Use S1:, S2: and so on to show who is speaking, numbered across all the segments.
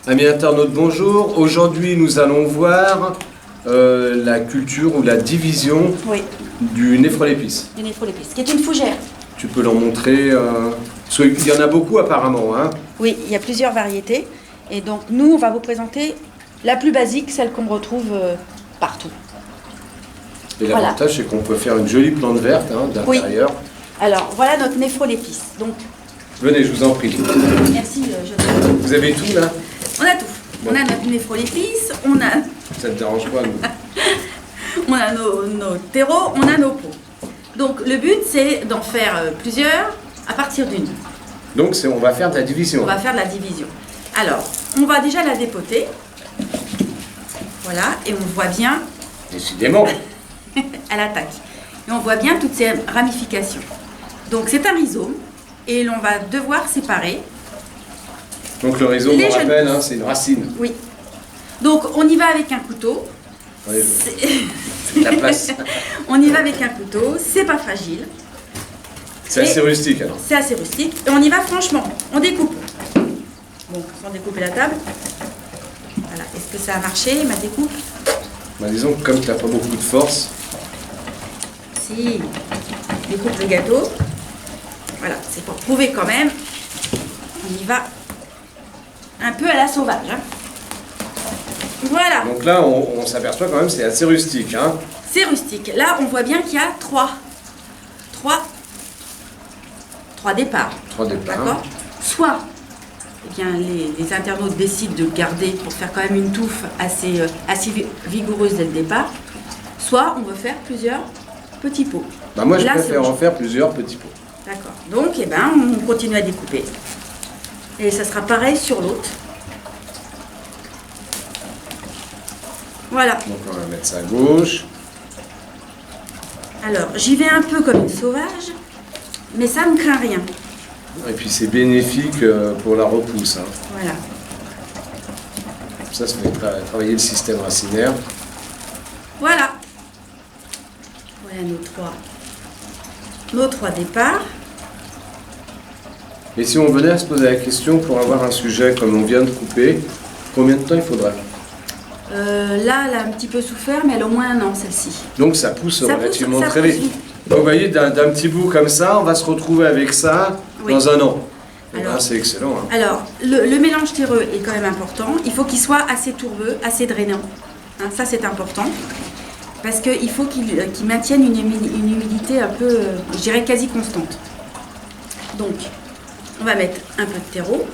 S1: Amis internautes, bonjour. Aujourd'hui, nous allons voir la culture ou la division du néphrolépice.
S2: Du néphrolépice, qui est une fougère.
S1: Tu peux l'en montrer parce qu'il y en a beaucoup apparemment. Hein.
S2: Oui, il y a plusieurs variétés. Et donc, nous, on va vous présenter la plus basique, celle qu'on retrouve partout.
S1: Et l'avantage, c'est qu'on peut faire une jolie plante verte d'intérieur.
S2: Oui. Alors, voilà notre néphrolépice. Donc,
S1: venez, je vous en prie.
S2: Merci.
S1: Vous avez tout là?
S2: On a tout. Bon. On a notre néphrolépice, on a...
S1: Ça ne te dérange pas, nous?
S2: On a nos terreaux, on a nos pots. Donc, le but, c'est d'en faire plusieurs à partir d'une.
S1: Donc, on va faire de la division.
S2: On va faire de la division. Alors, on va déjà la dépoter. Voilà, et on voit bien...
S1: Décidément.
S2: Elle attaque. Et on voit bien toutes ces ramifications. Donc, c'est un rhizome, et l'on va devoir séparer.
S1: Donc le rhizome, on rappelle, hein, c'est une racine.
S2: Oui. Donc on y va avec un couteau.
S1: Oui, c'est de la place.
S2: On y va avec un couteau, c'est pas fragile.
S1: C'est assez rustique alors.
S2: C'est assez rustique. Et on y va franchement. On découpe. Bon, sans découper la table. Voilà. Est-ce que ça a marché, ma découpe?
S1: Bah, disons que comme tu n'as pas beaucoup de force.
S2: Si. Découpe le gâteau. Voilà, c'est pour prouver quand même. On y va. Un peu à la sauvage. Hein. Voilà.
S1: Donc là, on s'aperçoit quand même c'est assez rustique. Hein.
S2: C'est rustique. Là, on voit bien qu'il y a trois départs.
S1: 3 départs.
S2: D'accord. Soit eh bien, les internautes décident de le garder pour faire quand même une touffe assez vigoureuse dès le départ. Soit on veut faire plusieurs petits pots.
S1: Bah moi, je préfère en faire plusieurs petits pots.
S2: D'accord. Donc, eh ben, on continue à découper. Et ça sera pareil sur l'autre. Voilà.
S1: Donc on va mettre ça à gauche.
S2: Alors, j'y vais un peu comme une sauvage, mais ça ne craint rien.
S1: Et puis c'est bénéfique pour la repousse. Hein.
S2: Voilà.
S1: Ça fait travailler le système racinaire.
S2: Voilà. Voilà nos trois départs.
S1: Et si on venait à se poser la question pour avoir un sujet comme on vient de couper, combien de temps il faudrait?
S2: Là, elle a un petit peu souffert, mais elle a au moins 1 an, celle-ci.
S1: Donc ça pousse relativement très vite.
S2: vite.
S1: Donc vous voyez, d'un petit bout comme ça, on va se retrouver avec ça dans 1 an. Alors, c'est excellent. Hein.
S2: Alors, le mélange terreux est quand même important. Il faut qu'il soit assez tourbeux, assez drainant. Hein, ça, c'est important. Parce qu'il faut qu'il maintienne une humidité un peu, je dirais, quasi constante. Donc, on va mettre un peu de terreau.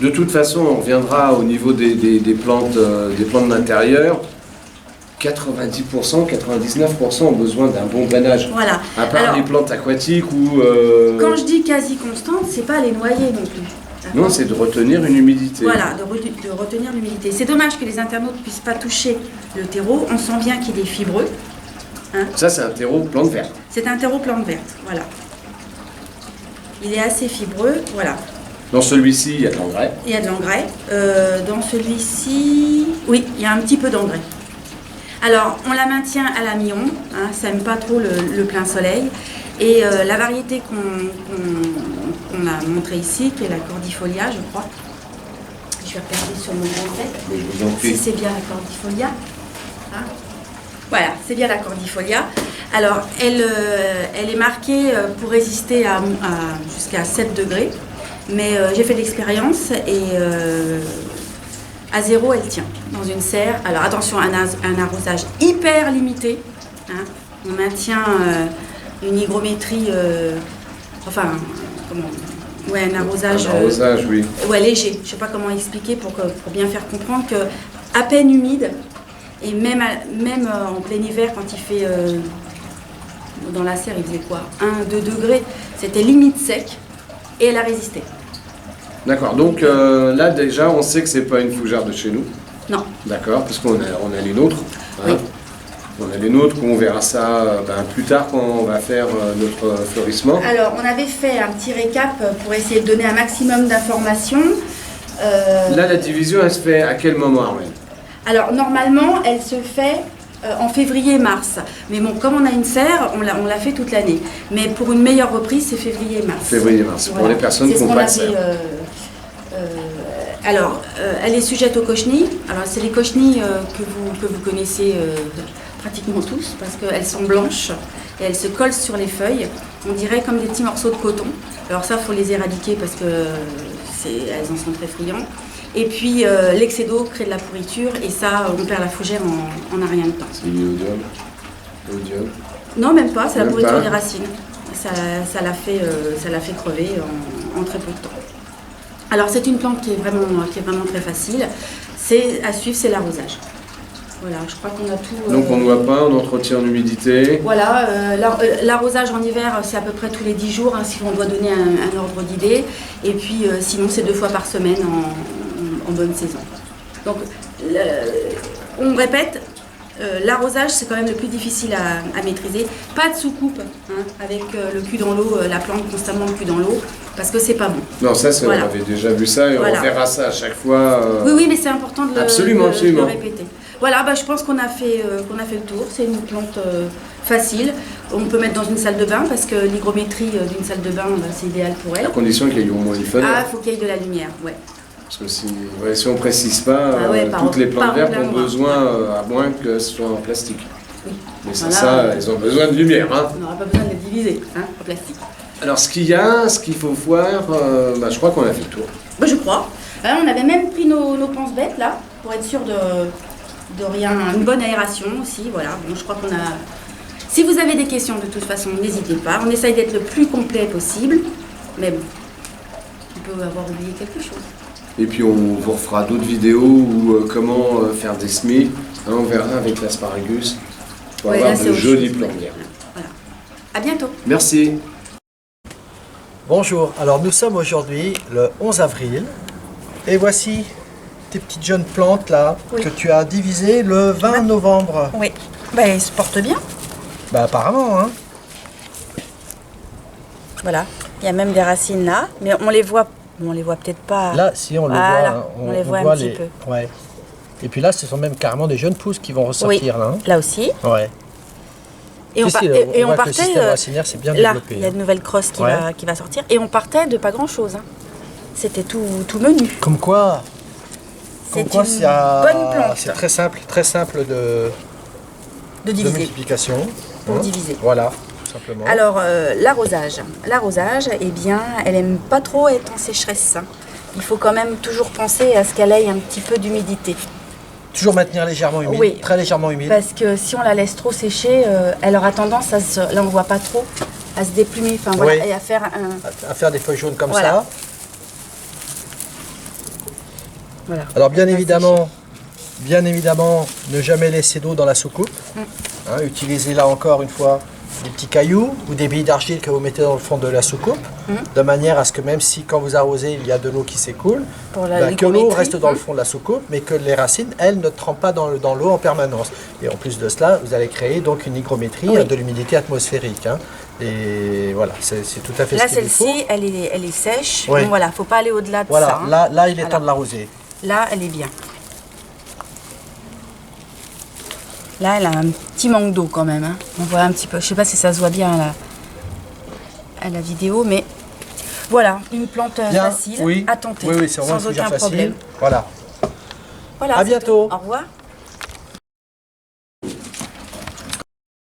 S1: De toute façon, on reviendra au niveau des plantes d'intérieur. 90%, 99% ont besoin d'un bon drainage.
S2: Voilà.
S1: À part les plantes aquatiques ou...
S2: Quand je dis quasi constante, c'est pas les noyer non plus.
S1: Non, c'est de retenir une humidité.
S2: Voilà, de retenir l'humidité. C'est dommage que les internautes ne puissent pas toucher le terreau. On sent bien qu'il est fibreux. Hein.
S1: Ça, c'est un terreau plante verte.
S2: C'est un terreau plante verte, voilà. Il est assez fibreux, voilà.
S1: Dans celui-ci, il y a de l'engrais.
S2: Il y a de l'engrais. Dans celui-ci, oui, il y a un petit peu d'engrais. Alors, on la maintient à la mi-ombre, hein, ça n'aime pas trop le plein soleil. Et la variété qu'on a montrée ici, qui est la cordifolia, je crois. Je vais regarder sur mon grand tête. Si c'est bien la cordifolia. Hein. Voilà, c'est bien la cordifolia. Alors, elle est marquée pour résister jusqu'à 7 degrés. Mais j'ai fait l'expérience et à 0, elle tient dans une serre. Alors attention, un arrosage hyper limité. Hein. On maintient une hygrométrie, un arrosage,
S1: oui.
S2: Ouais, léger. Je ne sais pas comment expliquer pour bien faire comprendre que à peine humide et même en plein hiver quand il fait dans la serre, il faisait quoi, 1-2 degrés, c'était limite sec. Et elle a résisté.
S1: D'accord, donc là déjà on sait que c'est pas une fougère de chez nous.
S2: Non.
S1: D'accord, parce qu'on a les nôtres. Hein.
S2: Oui.
S1: On a les nôtres, on verra ça plus tard quand on va faire notre fleurissement.
S2: Alors on avait fait un petit récap pour essayer de donner un maximum d'informations.
S1: Là la division elle se fait à quel moment, Armelle?
S2: Alors normalement elle se fait en février-mars. Mais bon, comme on a une serre, on l'a fait toute l'année. Mais pour une meilleure reprise, c'est février-mars.
S1: Février-mars,
S2: voilà.
S1: Pour les personnes qui n'ont pas de serre.
S2: Alors, elle est sujette aux cochenilles. Alors, c'est les cochenilles que vous connaissez pratiquement tous, parce qu'elles sont blanches et elles se collent sur les feuilles. On dirait comme des petits morceaux de coton. Alors ça, il faut les éradiquer parce que elles en sont très friandes. Et puis, l'excès d'eau crée de la pourriture et ça, on perd la fougère en un rien de temps.
S1: C'est l'iodium.
S2: Non, même pas, c'est la pourriture des racines. Ça la fait crever en très peu de temps. Alors, c'est une plante qui est vraiment très facile. À suivre, c'est l'arrosage. Voilà, je crois qu'on a tout.
S1: Donc on ne voit pas, on entretient en humidité.
S2: Voilà, l'arrosage en hiver, c'est à peu près tous les 10 jours, hein, si on doit donner un ordre d'idée. Et puis sinon, c'est 2 fois par semaine en bonne saison. Donc, on répète, l'arrosage, c'est quand même le plus difficile à maîtriser. Pas de soucoupe, hein, avec le cul dans l'eau, la plante constamment le cul dans l'eau, parce que c'est pas bon.
S1: Non, ça,
S2: voilà.
S1: On avait déjà vu ça et on verra ça à chaque fois.
S2: Oui, mais c'est important de
S1: absolument.
S2: le répéter. Voilà, je pense qu'on a fait le tour. C'est une plante facile. On peut mettre dans une salle de bain parce que l'hygrométrie d'une salle de bain, c'est idéal pour elle.
S1: À condition qu'il y ait au moins une fenêtre.
S2: Ah, il faut qu'il y ait de la lumière, ouais.
S1: Parce que si on ne précise pas, toutes les plantes vertes ont besoin, à moins que ce soit en plastique.
S2: Oui.
S1: Mais c'est ça, elles ont besoin de lumière. Hein.
S2: On n'aura pas besoin de les diviser, hein, en plastique.
S1: Alors ce qu'il faut voir, je crois qu'on a fait le tour.
S2: Je crois. On avait même pris nos pense-bêtes là, pour être sûr de rien, une bonne aération aussi, voilà. Bon, je crois qu'on a... Si vous avez des questions, de toute façon, n'hésitez pas. On essaye d'être le plus complet possible, mais bon, on peut avoir oublié quelque chose.
S1: Et puis on vous refera d'autres vidéos où comment faire des semis. Hein, on verra avec l'asparagus pour avoir de jolies plantes.
S2: Voilà. À bientôt.
S1: Merci.
S3: Bonjour, alors nous sommes aujourd'hui le 11 avril et voici tes petites jeunes plantes là que tu as divisées le 20 novembre.
S2: Oui, elles se portent bien.
S3: Apparemment, hein.
S2: Voilà, il y a même des racines là, mais on les voit peut-être pas.
S3: Là, si on le voit, hein,
S2: on les voit un petit peu.
S3: Ouais. Et puis là, ce sont même carrément des jeunes pousses qui vont ressortir là. Hein.
S2: Là aussi.
S3: Ouais.
S2: Et on partait.
S3: Le système racinaire s'est bien développé.
S2: Il y a de nouvelles crosses qui va sortir. Et on partait de pas grand chose. Hein. C'était tout menu.
S3: Comme quoi.
S2: C'est une bonne plante.
S3: C'est très simple de
S2: diviser.
S3: De multiplication.
S2: Pour diviser.
S3: Voilà, tout simplement.
S2: Alors l'arrosage, eh bien, elle aime pas trop être en sécheresse. Hein. Il faut quand même toujours penser à ce qu'elle ait un petit peu d'humidité.
S3: Toujours maintenir légèrement humide,
S2: oui,
S3: très légèrement humide.
S2: Parce que si on la laisse trop sécher, elle aura tendance là on voit pas trop, à se déplumer, et à faire
S3: des feuilles jaunes comme
S2: voilà.
S3: ça. Voilà. Alors bien évidemment, ne jamais laisser d'eau dans la soucoupe. Hein, utilisez là encore une fois des petits cailloux ou des billes d'argile que vous mettez dans le fond de la soucoupe, de manière à ce que même si quand vous arrosez il y a de l'eau qui s'écoule, que l'eau reste dans le fond de la soucoupe, mais que les racines, elles, ne trempent pas dans l'eau en permanence. Et en plus de cela, vous allez créer donc une hygrométrie de l'humidité atmosphérique. Hein. Et voilà, c'est tout à fait
S2: là,
S3: ce qu'il faut. Là,
S2: celle-ci, elle est sèche. Oui. Donc voilà, faut pas aller au-delà de ça.
S3: Hein. Là, il est temps de l'arroser. Là,
S2: elle est bien. Là, elle a un petit manque d'eau quand même. Hein. On voit un petit peu. Je sais pas si ça se voit bien à la vidéo, mais voilà, une plante facile à tenter,
S3: oui, c'est vraiment
S2: sans aucun
S3: facile.
S2: problème.
S3: Voilà.
S2: À
S3: bientôt.
S2: Au revoir.